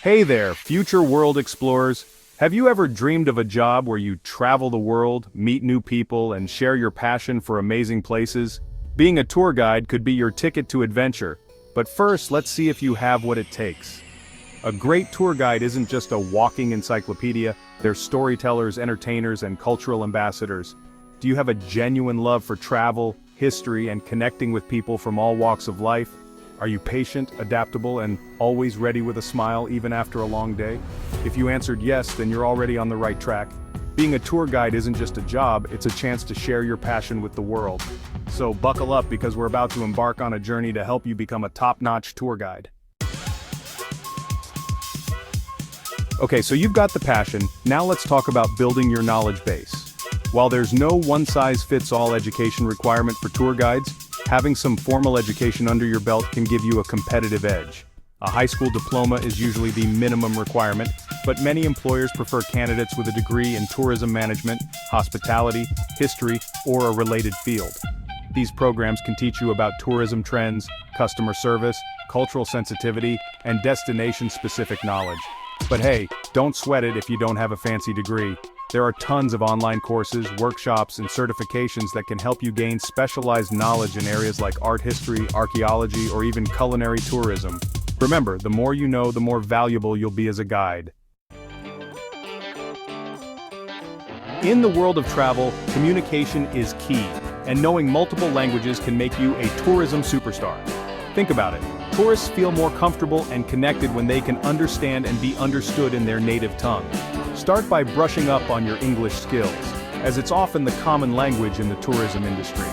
Hey there, future world explorers. Have you ever dreamed of a job where you travel the world, meet new people, and share your passion for amazing places? Being a tour guide could be your ticket to adventure, but first let's see if you have what it takes. A great tour guide isn't just a walking encyclopedia, they're storytellers, entertainers, and cultural ambassadors. Do you have a genuine love for travel, history, and connecting with people from all walks of life? Are you patient, adaptable, and always ready with a smile even after a long day? If you answered yes, then you're already on the right track. Being a tour guide isn't just a job, it's a chance to share your passion with the world. So buckle up because we're about to embark on a journey to help you become a top-notch tour guide. Okay, so you've got the passion, now let's talk about building your knowledge base. While there's no one-size-fits-all education requirement for tour guides, having some formal education under your belt can give you a competitive edge. A high school diploma is usually the minimum requirement, but many employers prefer candidates with a degree in tourism management, hospitality, history, or a related field. These programs can teach you about tourism trends, customer service, cultural sensitivity, and destination-specific knowledge. But hey, don't sweat it if you don't have a fancy degree. There are tons of online courses, workshops, and certifications that can help you gain specialized knowledge in areas like art history, archaeology, or even culinary tourism. Remember, the more you know, the more valuable you'll be as a guide. In the world of travel, communication is key, and knowing multiple languages can make you a tourism superstar. Think about it. Tourists feel more comfortable and connected when they can understand and be understood in their native tongue. Start by brushing up on your English skills, as it's often the common language in the tourism industry.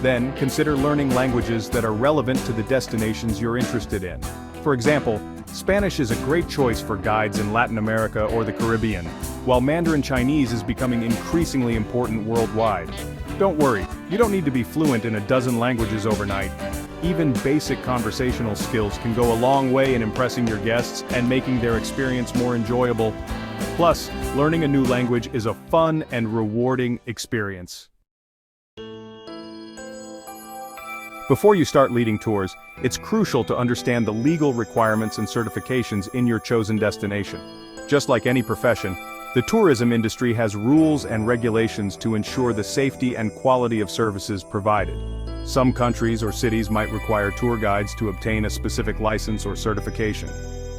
Then, consider learning languages that are relevant to the destinations you're interested in. For example, Spanish is a great choice for guides in Latin America or the Caribbean, while Mandarin Chinese is becoming increasingly important worldwide. Don't worry, you don't need to be fluent in a dozen languages overnight. Even basic conversational skills can go a long way in impressing your guests and making their experience more enjoyable. Plus, learning a new language is a fun and rewarding experience. Before you start leading tours, it's crucial to understand the legal requirements and certifications in your chosen destination. Just like any profession, the tourism industry has rules and regulations to ensure the safety and quality of services provided. Some countries or cities might require tour guides to obtain a specific license or certification.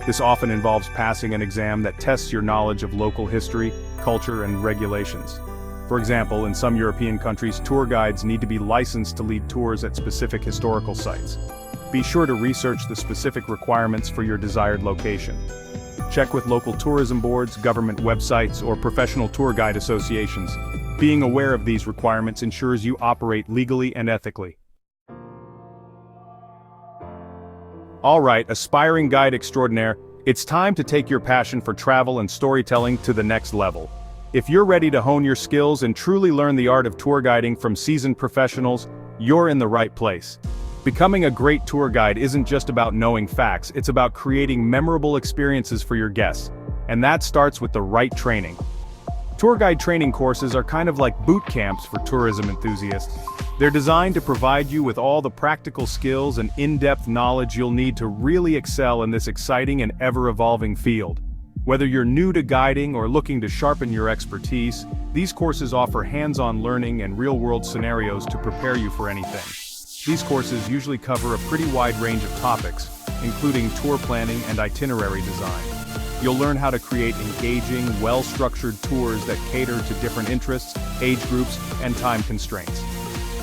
This often involves passing an exam that tests your knowledge of local history, culture, and regulations. For example, in some European countries, tour guides need to be licensed to lead tours at specific historical sites. Be sure to research the specific requirements for your desired location. Check with local tourism boards, government websites, or professional tour guide associations. Being aware of these requirements ensures you operate legally and ethically. Alright, aspiring guide extraordinaire, it's time to take your passion for travel and storytelling to the next level. If you're ready to hone your skills and truly learn the art of tour guiding from seasoned professionals, you're in the right place. Becoming a great tour guide isn't just about knowing facts, it's about creating memorable experiences for your guests. And that starts with the right training. Tour guide training courses are kind of like boot camps for tourism enthusiasts. They're designed to provide you with all the practical skills and in-depth knowledge you'll need to really excel in this exciting and ever-evolving field. Whether you're new to guiding or looking to sharpen your expertise, these courses offer hands-on learning and real-world scenarios to prepare you for anything. These courses usually cover a pretty wide range of topics, including tour planning and itinerary design. You'll learn how to create engaging, well-structured tours that cater to different interests, age groups, and time constraints.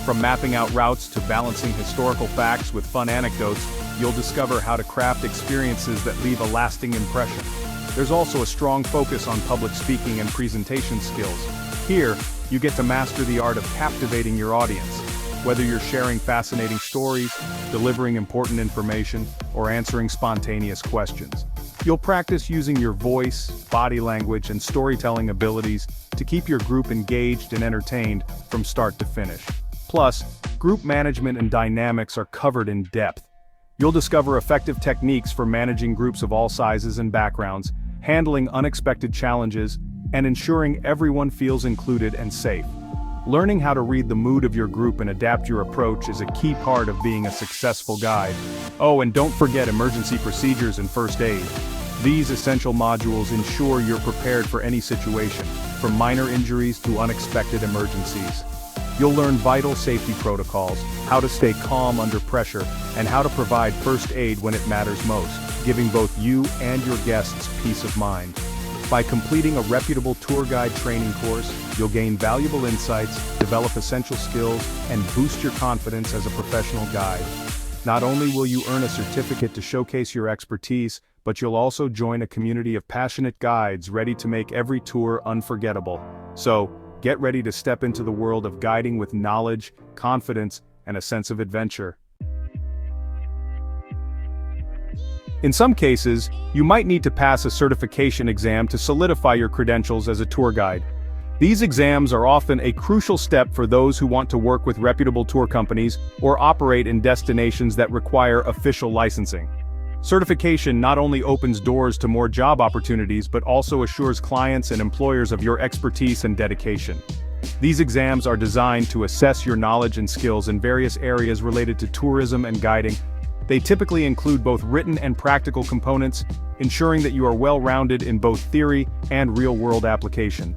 From mapping out routes to balancing historical facts with fun anecdotes, you'll discover how to craft experiences that leave a lasting impression. There's also a strong focus on public speaking and presentation skills. Here, you get to master the art of captivating your audience. Whether you're sharing fascinating stories, delivering important information, or answering spontaneous questions. You'll practice using your voice, body language, and storytelling abilities to keep your group engaged and entertained from start to finish. Plus, group management and dynamics are covered in depth. You'll discover effective techniques for managing groups of all sizes and backgrounds, handling unexpected challenges, and ensuring everyone feels included and safe. Learning how to read the mood of your group and adapt your approach is a key part of being a successful guide. Oh, and don't forget emergency procedures and first aid. These essential modules ensure you're prepared for any situation, from minor injuries to unexpected emergencies. You'll learn vital safety protocols, how to stay calm under pressure, and how to provide first aid when it matters most, giving both you and your guests peace of mind. By completing a reputable tour guide training course, you'll gain valuable insights, develop essential skills, and boost your confidence as a professional guide. Not only will you earn a certificate to showcase your expertise, but you'll also join a community of passionate guides ready to make every tour unforgettable. So, get ready to step into the world of guiding with knowledge, confidence, and a sense of adventure. In some cases, you might need to pass a certification exam to solidify your credentials as a tour guide. These exams are often a crucial step for those who want to work with reputable tour companies or operate in destinations that require official licensing. Certification not only opens doors to more job opportunities but also assures clients and employers of your expertise and dedication. These exams are designed to assess your knowledge and skills in various areas related to tourism and guiding. They typically include both written and practical components, ensuring that you are well-rounded in both theory and real-world application.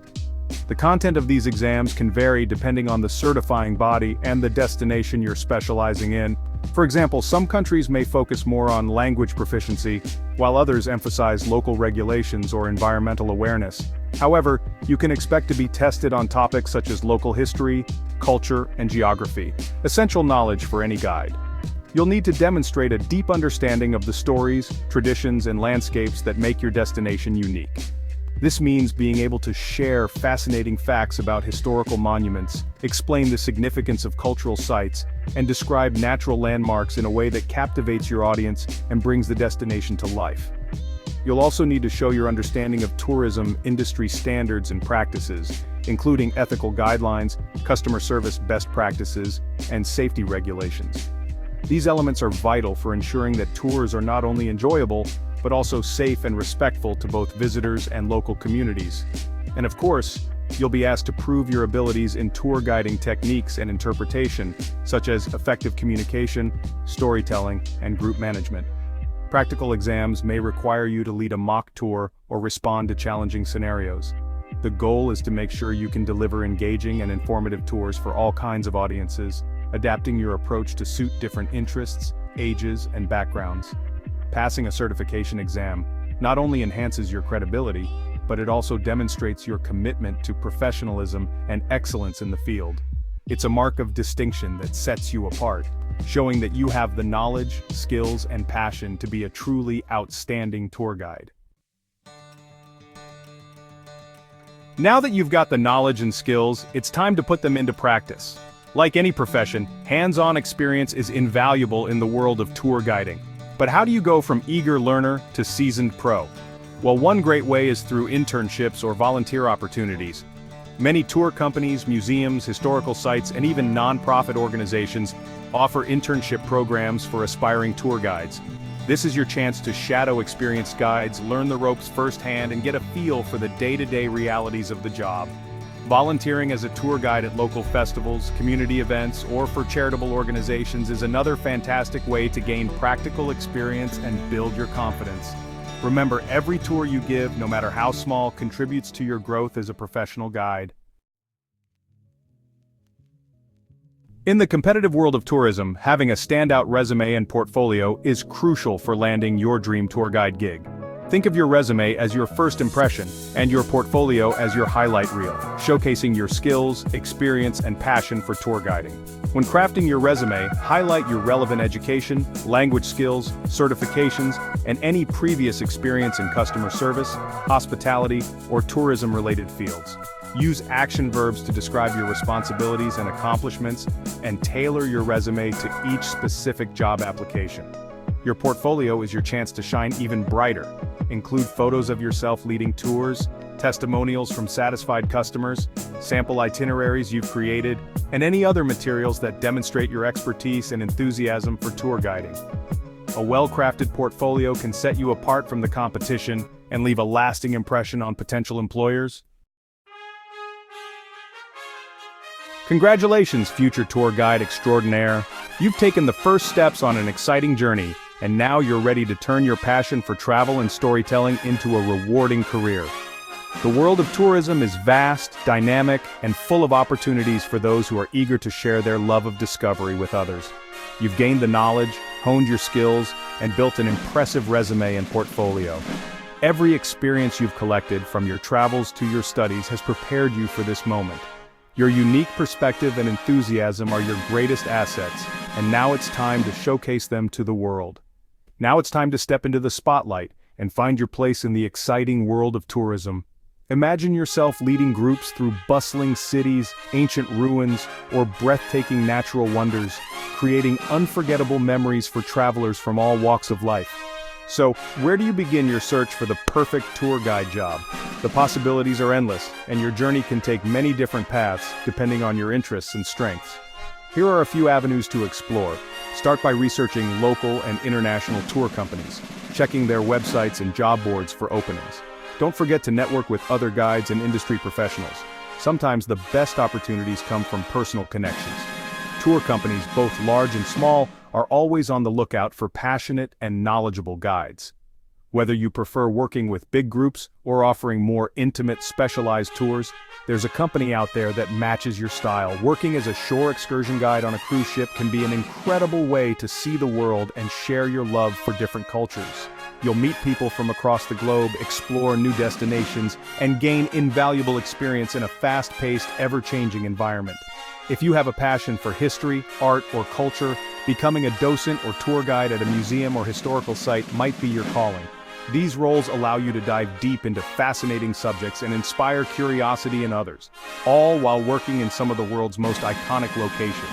The content of these exams can vary depending on the certifying body and the destination you're specializing in. For example, some countries may focus more on language proficiency, while others emphasize local regulations or environmental awareness. However, you can expect to be tested on topics such as local history, culture, and geography, essential knowledge for any guide. You'll need to demonstrate a deep understanding of the stories, traditions, and landscapes that make your destination unique. This means being able to share fascinating facts about historical monuments, explain the significance of cultural sites, and describe natural landmarks in a way that captivates your audience and brings the destination to life. You'll also need to show your understanding of tourism industry standards and practices, including ethical guidelines, customer service best practices, and safety regulations. These elements are vital for ensuring that tours are not only enjoyable, but also safe and respectful to both visitors and local communities. And of course, you'll be asked to prove your abilities in tour guiding techniques and interpretation, such as effective communication, storytelling, and group management. Practical exams may require you to lead a mock tour or respond to challenging scenarios. The goal is to make sure you can deliver engaging and informative tours for all kinds of audiences, adapting your approach to suit different interests, ages, and backgrounds. Passing a certification exam not only enhances your credibility, but it also demonstrates your commitment to professionalism and excellence in the field. It's a mark of distinction that sets you apart, showing that you have the knowledge, skills, and passion to be a truly outstanding tour guide. Now that you've got the knowledge and skills, it's time to put them into practice. Like any profession, hands-on experience is invaluable in the world of tour guiding. But how do you go from eager learner to seasoned pro? Well, one great way is through internships or volunteer opportunities. Many tour companies, museums, historical sites, and even non-profit organizations offer internship programs for aspiring tour guides. This is your chance to shadow experienced guides, learn the ropes firsthand, and get a feel for the day-to-day realities of the job. Volunteering as a tour guide at local festivals, community events, or for charitable organizations is another fantastic way to gain practical experience and build your confidence. Remember, every tour you give, no matter how small, contributes to your growth as a professional guide. In the competitive world of tourism, having a standout resume and portfolio is crucial for landing your dream tour guide gig. Think of your resume as your first impression, and your portfolio as your highlight reel, showcasing your skills, experience, and passion for tour guiding. When crafting your resume, highlight your relevant education, language skills, certifications, and any previous experience in customer service, hospitality, or tourism-related fields. Use action verbs to describe your responsibilities and accomplishments, and tailor your resume to each specific job application. Your portfolio is your chance to shine even brighter. Include photos of yourself leading tours, testimonials from satisfied customers, sample itineraries you've created, and any other materials that demonstrate your expertise and enthusiasm for tour guiding. A well-crafted portfolio can set you apart from the competition and leave a lasting impression on potential employers. Congratulations, future tour guide extraordinaire. You've taken the first steps on an exciting journey, and now you're ready to turn your passion for travel and storytelling into a rewarding career. The world of tourism is vast, dynamic, and full of opportunities for those who are eager to share their love of discovery with others. You've gained the knowledge, honed your skills, and built an impressive resume and portfolio. Every experience you've collected, from your travels to your studies, has prepared you for this moment. Your unique perspective and enthusiasm are your greatest assets, and now it's time to showcase them to the world. Now it's time to step into the spotlight and find your place in the exciting world of tourism. Imagine yourself leading groups through bustling cities, ancient ruins, or breathtaking natural wonders, creating unforgettable memories for travelers from all walks of life. So, where do you begin your search for the perfect tour guide job? The possibilities are endless, and your journey can take many different paths, depending on your interests and strengths. Here are a few avenues to explore. Start by researching local and international tour companies, checking their websites and job boards for openings. Don't forget to network with other guides and industry professionals. Sometimes the best opportunities come from personal connections. Tour companies, both large and small, are always on the lookout for passionate and knowledgeable guides. Whether you prefer working with big groups or offering more intimate, specialized tours, there's a company out there that matches your style. Working as a shore excursion guide on a cruise ship can be an incredible way to see the world and share your love for different cultures. You'll meet people from across the globe, explore new destinations, and gain invaluable experience in a fast-paced, ever-changing environment. If you have a passion for history, art, or culture, becoming a docent or tour guide at a museum or historical site might be your calling. These roles allow you to dive deep into fascinating subjects and inspire curiosity in others, all while working in some of the world's most iconic locations.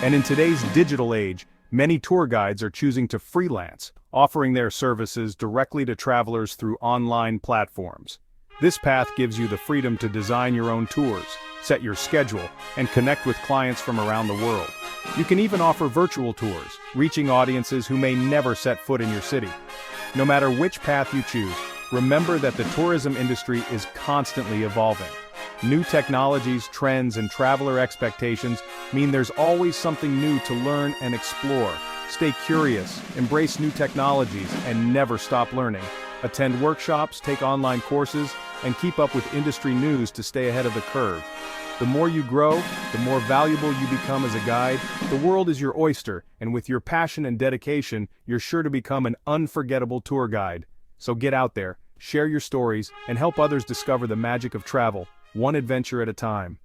And in today's digital age, many tour guides are choosing to freelance, offering their services directly to travelers through online platforms. This path gives you the freedom to design your own tours, set your schedule, and connect with clients from around the world. You can even offer virtual tours, reaching audiences who may never set foot in your city. No matter which path you choose, remember that the tourism industry is constantly evolving. New technologies, trends, and traveler expectations mean there's always something new to learn and explore. Stay curious, embrace new technologies, and never stop learning. Attend workshops, take online courses, and keep up with industry news to stay ahead of the curve. The more you grow, the more valuable you become as a guide. The world is your oyster, and with your passion and dedication, you're sure to become an unforgettable tour guide. So get out there, share your stories, and help others discover the magic of travel, one adventure at a time.